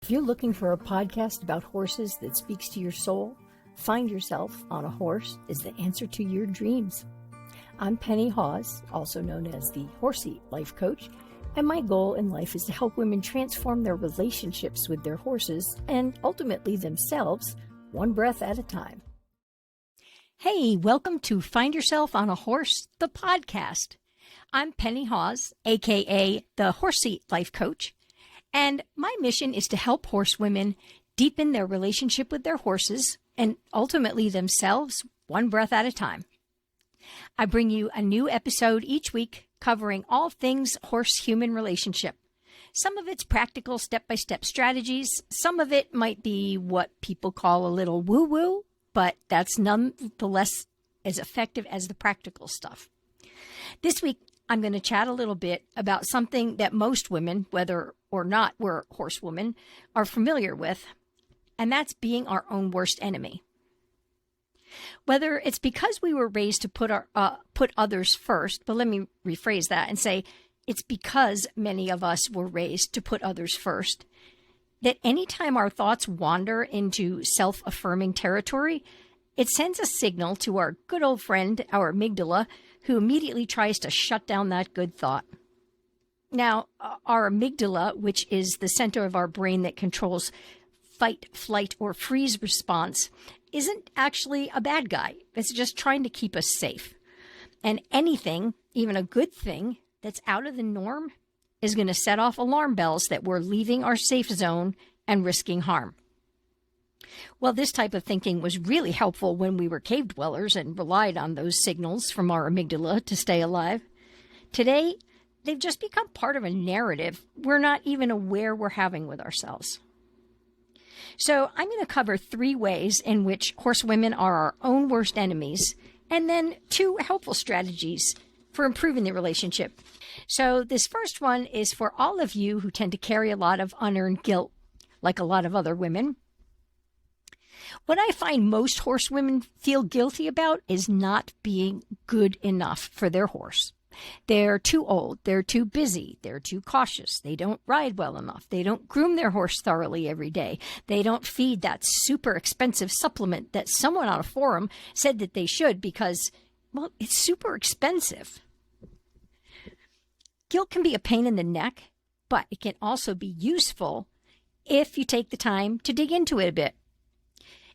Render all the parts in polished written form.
If you're looking for a podcast about horses that speaks to your soul, Find Yourself on a Horse is the answer to your dreams. I'm Penny Hawes, also known as the Horsey Life Coach, and my goal in life is to help women transform their relationships with their horses and ultimately themselves, one breath at a time. Hey, welcome to Find Yourself on a Horse, the podcast. I'm Penny Hawes, aka the Horsey Life Coach, and my mission is to help horsewomen deepen their relationship with their horses and ultimately themselves, one breath at a time. I bring you a new episode each week covering all things horse-human relationship. Some of it's practical step-by-step strategies. Some of it might be what people call a little woo-woo, but that's nonetheless as effective as the practical stuff. This week, I'm going to chat a little bit about something that most women, whether or not we're horsewomen, are familiar with, and that's being our own worst enemy. Whether it's because we were raised to put others first, but let me rephrase that and say it's because many of us were raised to put others first, that anytime our thoughts wander into self-affirming territory, it sends a signal to our good old friend, our amygdala, who immediately tries to shut down that good thought. Now, our amygdala, which is the center of our brain that controls fight, flight, or freeze response, isn't actually a bad guy. It's just trying to keep us safe. And anything, even a good thing, that's out of the norm is going to set off alarm bells that we're leaving our safe zone and risking harm. Well, this type of thinking was really helpful when we were cave dwellers and relied on those signals from our amygdala to stay alive. Today, they've just become part of a narrative we're not even aware we're having with ourselves. So I'm going to cover 3 ways in which horsewomen are our own worst enemies, and then 2 helpful strategies for improving the relationship. So this first one is for all of you who tend to carry a lot of unearned guilt, like a lot of other women. What I find most horsewomen feel guilty about is not being good enough for their horse. They're too old, they're too busy, they're too cautious, they don't ride well enough, they don't groom their horse thoroughly every day, they don't feed that super expensive supplement that someone on a forum said that they should because, well, it's super expensive. Guilt can be a pain in the neck, but it can also be useful if you take the time to dig into it a bit.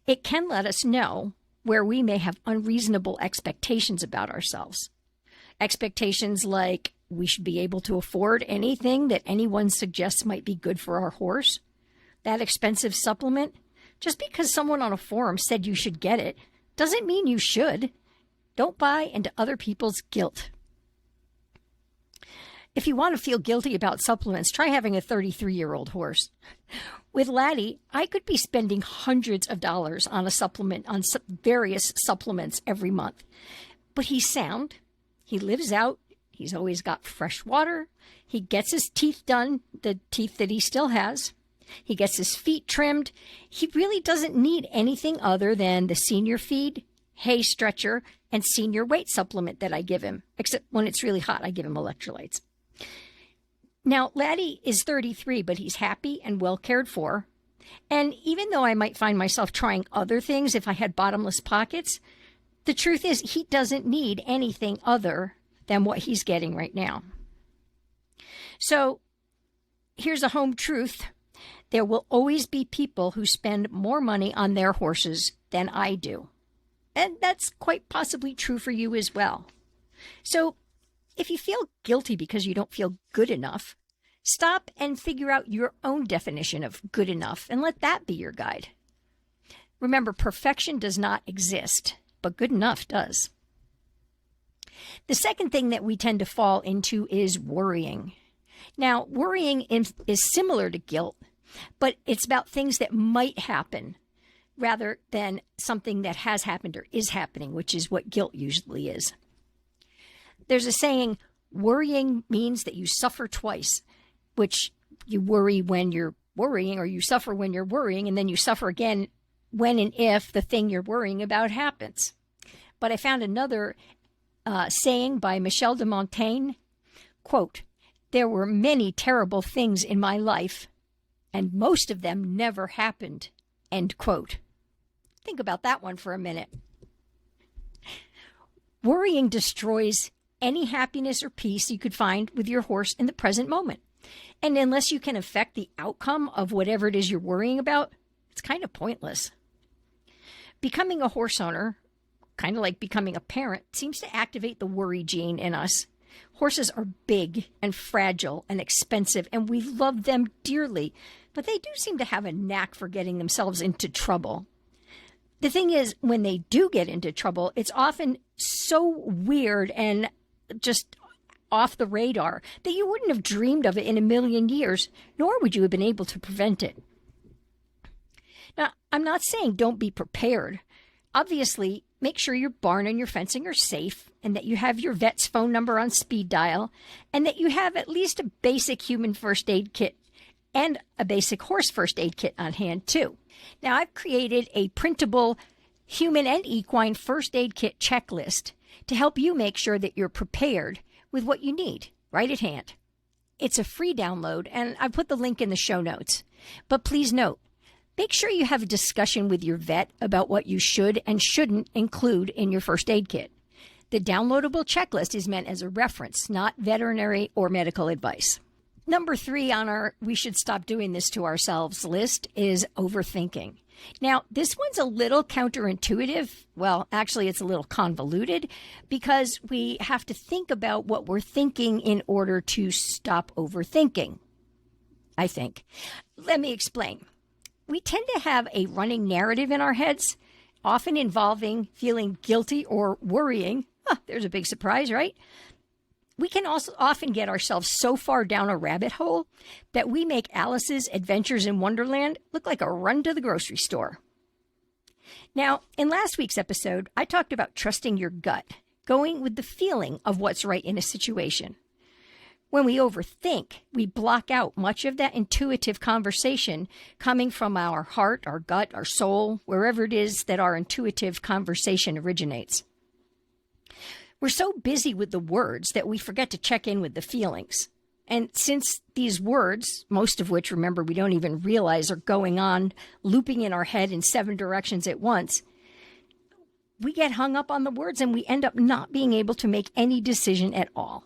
It can let us know where we may have unreasonable expectations about ourselves. Expectations like we should be able to afford anything that anyone suggests might be good for our horse. That expensive supplement, just because someone on a forum said you should get it, doesn't mean you should. Don't buy into other people's guilt. If you want to feel guilty about supplements, try having a 33-year-old horse. With Laddie, I could be spending hundreds of dollars on a supplement, on various supplements every month. But he's sound. He lives out. He's always got fresh water. He gets his teeth done, the teeth that he still has. He gets his feet trimmed. He really doesn't need anything other than the senior feed, hay stretcher, and senior weight supplement that I give him. Except when it's really hot, I give him electrolytes. Now, Laddie is 33, but he's happy and well cared for. And even though I might find myself trying other things if I had bottomless pockets, the truth is he doesn't need anything other than what he's getting right now. So here's a home truth. There will always be people who spend more money on their horses than I do. And that's quite possibly true for you as well. So if you feel guilty because you don't feel good enough, stop and figure out your own definition of good enough and let that be your guide. Remember, perfection does not exist, but good enough does. The second thing that we tend to fall into is worrying. Now, worrying is similar to guilt, but it's about things that might happen rather than something that has happened or is happening, which is what guilt usually is. There's a saying, worrying means that you suffer twice, which you worry when you're worrying, or you suffer when you're worrying, and then you suffer again when and if the thing you're worrying about happens. But I found another saying by Michel de Montaigne, quote, "There were many terrible things in my life, and most of them never happened, end quote. Think about that one for a minute. Worrying destroys any happiness or peace you could find with your horse in the present moment. And unless you can affect the outcome of whatever it is you're worrying about, it's kind of pointless. Becoming a horse owner, kind of like becoming a parent, seems to activate the worry gene in us. Horses are big and fragile and expensive, and we love them dearly, but they do seem to have a knack for getting themselves into trouble. The thing is, when they do get into trouble, it's often so weird and just off the radar that you wouldn't have dreamed of it in a million years, nor would you have been able to prevent it. Now, I'm not saying don't be prepared. Obviously, make sure your barn and your fencing are safe, and that you have your vet's phone number on speed dial, and that you have at least a basic human first aid kit and a basic horse first aid kit on hand, too. Now, I've created a printable human and equine first aid kit checklist to help you make sure that you're prepared with what you need right at hand. It's a free download, and I put the link in the show notes. But please note, make sure you have a discussion with your vet about what you should and shouldn't include in your first aid kit. The downloadable checklist is meant as a reference, not veterinary or medical advice. Number 3 on our "we should stop doing this to ourselves" list is overthinking. Now, this one's a little counterintuitive. Well, actually, it's a little convoluted because we have to think about what we're thinking in order to stop overthinking, I think. Let me explain. We tend to have a running narrative in our heads, often involving feeling guilty or worrying. There's a big surprise, right? We can also often get ourselves so far down a rabbit hole that we make Alice's Adventures in Wonderland look like a run to the grocery store. Now, in last week's episode, I talked about trusting your gut, going with the feeling of what's right in a situation. When we overthink, we block out much of that intuitive conversation coming from our heart, our gut, our soul, wherever it is that our intuitive conversation originates. We're so busy with the words that we forget to check in with the feelings. And since these words, most of which, remember, we don't even realize are going on, looping in our head in 7 directions at once, we get hung up on the words and we end up not being able to make any decision at all.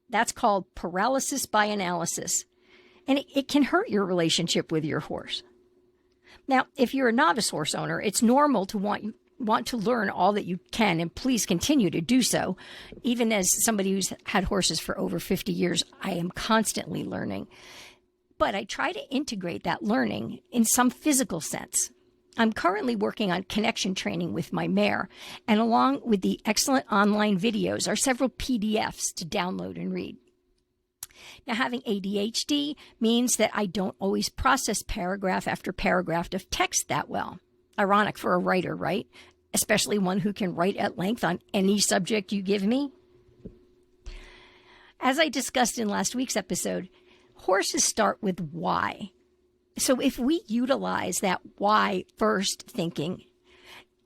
That's called paralysis by analysis. And it can hurt your relationship with your horse. Now, if you're a novice horse owner, it's normal to want to learn all that you can, and please continue to do so. Even as somebody who's had horses for over 50 years, I am constantly learning. But I try to integrate that learning in some physical sense. I'm currently working on connection training with my mare, and along with the excellent online videos are several PDFs to download and read. Now, having ADHD means that I don't always process paragraph after paragraph of text that well. Ironic for a writer, right? Especially one who can write at length on any subject you give me. As I discussed in last week's episode, horses start with why. So if we utilize that why first thinking,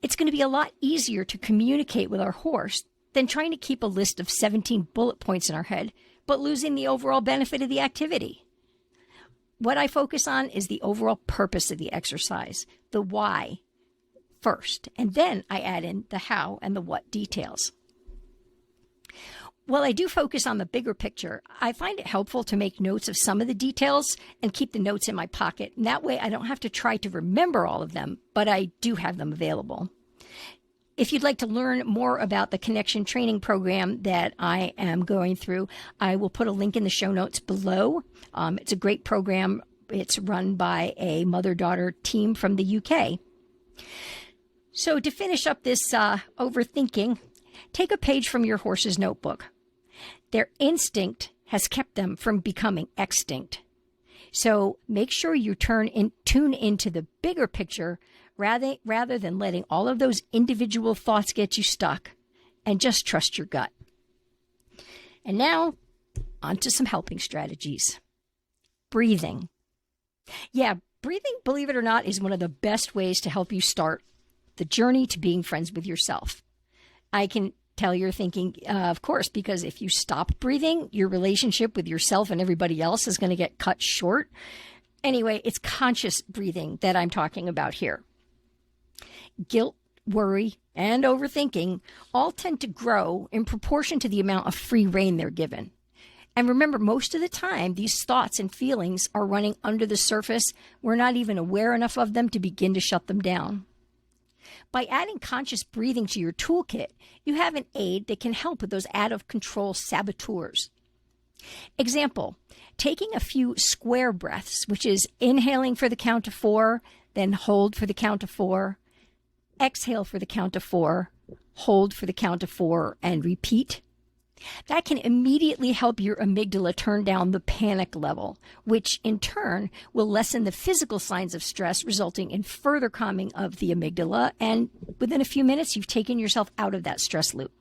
it's going to be a lot easier to communicate with our horse than trying to keep a list of 17 bullet points in our head, but losing the overall benefit of the activity. What I focus on is the overall purpose of the exercise, the why first, and then I add in the how and the what details. While I do focus on the bigger picture, I find it helpful to make notes of some of the details and keep the notes in my pocket. And that way I don't have to try to remember all of them, but I do have them available. If you'd like to learn more about the connection training program that I am going through, I will put a link in the show notes below. It's a great program. It's run by a mother-daughter team from the UK. So to finish up this overthinking, take a page from your horse's notebook. Their instinct has kept them from becoming extinct. So make sure you tune into the bigger picture rather than letting all of those individual thoughts get you stuck, and just trust your gut. And now, on to some helping strategies. Breathing. Yeah, breathing, believe it or not, is one of the best ways to help you start the journey to being friends with yourself. I can tell you're thinking, of course, because if you stop breathing, your relationship with yourself and everybody else is going to get cut short. Anyway, it's conscious breathing that I'm talking about here. Guilt, worry, and overthinking all tend to grow in proportion to the amount of free rein they're given. And remember, most of the time, these thoughts and feelings are running under the surface. We're not even aware enough of them to begin to shut them down. By adding conscious breathing to your toolkit, you have an aid that can help with those out-of-control saboteurs. Example, taking a few square breaths, which is inhaling for the count of 4, then hold for the count of 4, exhale for the count of 4, hold for the count of 4, and repeat. That can immediately help your amygdala turn down the panic level, which in turn will lessen the physical signs of stress, resulting in further calming of the amygdala. And within a few minutes, you've taken yourself out of that stress loop.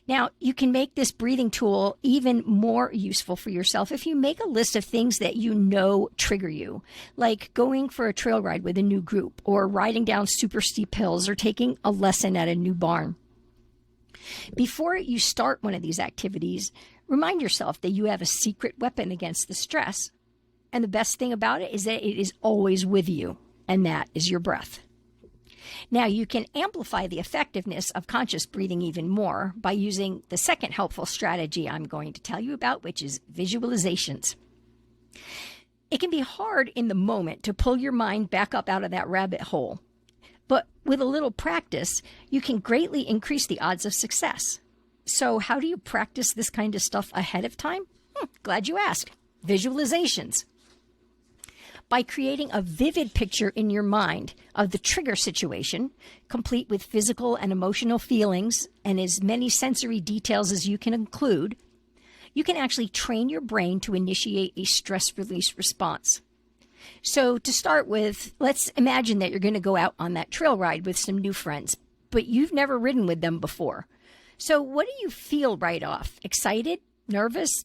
Now, you can make this breathing tool even more useful for yourself if you make a list of things that you know trigger you, like going for a trail ride with a new group, or riding down super steep hills, or taking a lesson at a new barn. Before you start one of these activities, remind yourself that you have a secret weapon against the stress. And the best thing about it is that it is always with you, and that is your breath. Now, you can amplify the effectiveness of conscious breathing even more by using the second helpful strategy I'm going to tell you about, which is visualizations. It can be hard in the moment to pull your mind back up out of that rabbit hole, but with a little practice, you can greatly increase the odds of success. So how do you practice this kind of stuff ahead of time? Glad you asked. Visualizations. By creating a vivid picture in your mind of the trigger situation, complete with physical and emotional feelings and as many sensory details as you can include, you can actually train your brain to initiate a stress release response. So to start with, let's imagine that you're going to go out on that trail ride with some new friends, but you've never ridden with them before. So what do you feel right off? Excited? Nervous?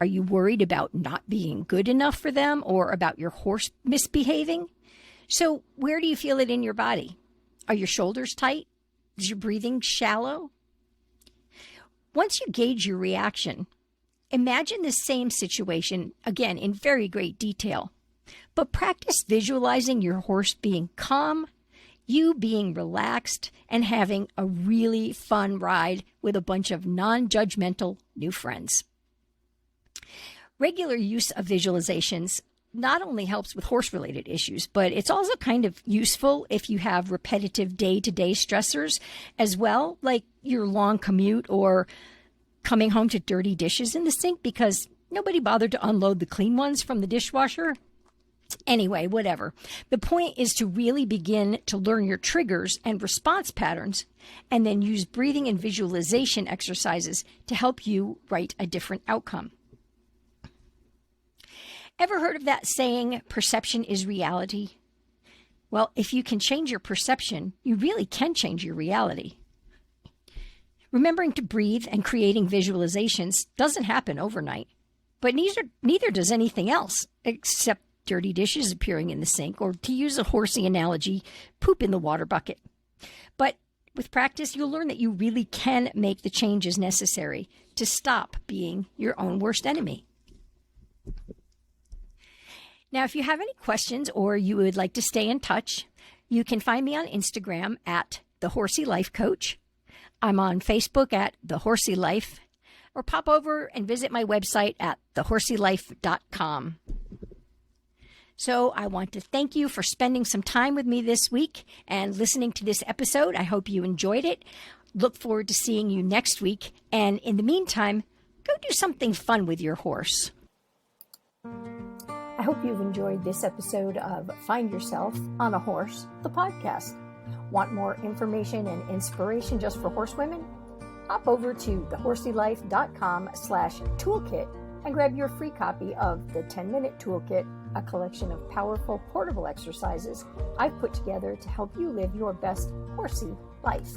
Are you worried about not being good enough for them or about your horse misbehaving? So where do you feel it in your body? Are your shoulders tight? Is your breathing shallow? Once you gauge your reaction, imagine the same situation, again, in very great detail. But practice visualizing your horse being calm, you being relaxed, and having a really fun ride with a bunch of non-judgmental new friends. Regular use of visualizations not only helps with horse-related issues, but it's also kind of useful if you have repetitive day-to-day stressors as well, like your long commute or coming home to dirty dishes in the sink because nobody bothered to unload the clean ones from the dishwasher. Anyway, whatever. The point is to really begin to learn your triggers and response patterns, and then use breathing and visualization exercises to help you write a different outcome. Ever heard of that saying, perception is reality? Well, if you can change your perception, you really can change your reality. Remembering to breathe and creating visualizations doesn't happen overnight, but neither does anything else except dirty dishes appearing in the sink, or to use a horsey analogy, poop in the water bucket. But with practice, you'll learn that you really can make the changes necessary to stop being your own worst enemy. Now, if you have any questions or you would like to stay in touch, you can find me on Instagram at The Horsey Life Coach. I'm on Facebook at The Horsey Life, or pop over and visit my website at thehorseylife.com. So I want to thank you for spending some time with me this week and listening to this episode. I hope you enjoyed it. Look forward to seeing you next week. And in the meantime, go do something fun with your horse. I hope you've enjoyed this episode of Find Yourself on a Horse, the podcast. Want more information and inspiration just for horsewomen? Hop over to thehorseylife.com/toolkit and grab your free copy of the 10-Minute Toolkit, a collection of powerful portable exercises I've put together to help you live your best horsey life.